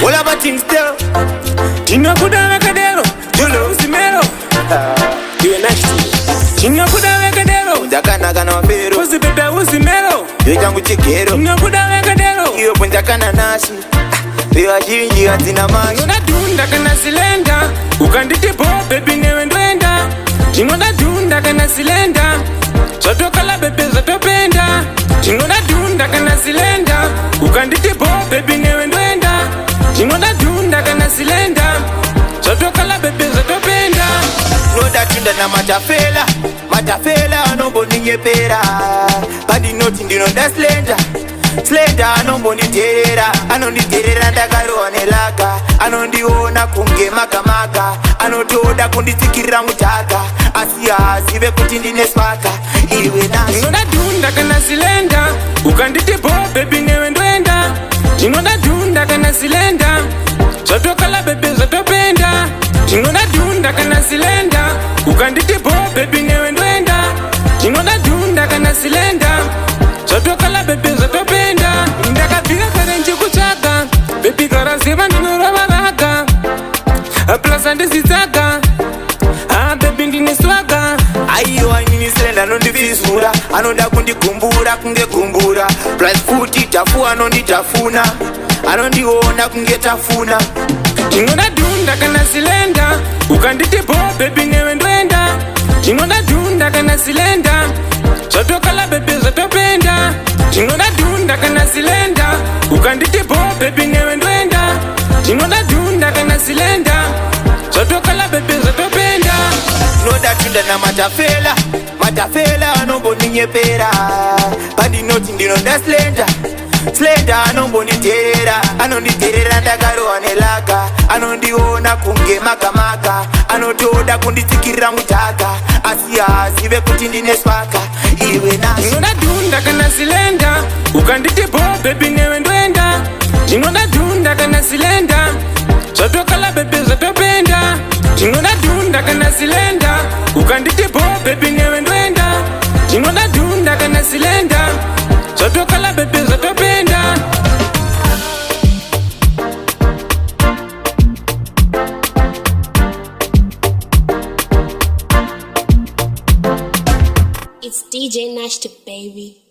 All of my things there. Tino kuda wekadero, jolo usimero. You Nash T. Tino kuda wekadero, jakana kana wapero. Usi bebe usimero, yo jangu chikero. Tino kuda wekadero, iyo punja kana nashi. Bewa jinji hatina mashi. Tino dunda kana slender, ukandite bo baby newe ndwenda. Tino dunda kana slender, zoto kala bebe zoto penda. Tino dunda kana slender, ukandite bo baby newe ndwenda. Tino dunda kana slender, zoto kala bebe zoto penda. No datunda na matafela anombo ninyepera. Badi noti ndino da slender anombo niterera. Anonditerera ndakaroanelaka, anondiona kunge makamaka. Anotoda kunditsikirira mutaka, asi azive kuti ndine spaka. Iwe Nash ndinoda dunda kana slender, ukandite bo baby newe ndwenda. Ndinoda dunda kana slender, zotokala bebe zotopenda. Ndinoda dunda kana slender, ukandite bo baby newe ndwenda. Ndinoda dunda kana slender, zotokala bebe zotopenda. Ndakabvira kare nchikutsvaga, baby karaziva ndinoravaraka. Plus andizitsaka, baby ndine swaga. Aiwa inini slender anondivizura, anoda kundigumbura kunge gumbura. Plus futi tafu anonditafuna, anondiona kunge tafuna. Ndinoda dunda kana slender, ukandite bo baby newe ndwenda. Ndinoda dunda kana slender, zotokala bebe zotopenda. Ndinoda dunda kana slender, ukandite bo baby newe ndwenda. Ndinoda dunda kana slender, zotokala bebe zotopenda. Noda tunda na matafela anombo ninyepera. Badi noti ndinoda slender anombo niterera. Anonditerera ndakaroanelaka, anondiona kunge makamaka. Anotoda kunditsikirira mutaka, asi azive kuti ndine spaka. Iwe Nash ndinoda dunda kana slender, ukandite bo baby newe ndwenda. Ndinoda dunda kana slender, zotokala bebe zotopenda. Ndinoda dunda kana slender, ukandite bo baby newe ndwenda. Ndinoda dunda kana slender, zotokala bebe zotopenda. It's DJ Nash T, baby.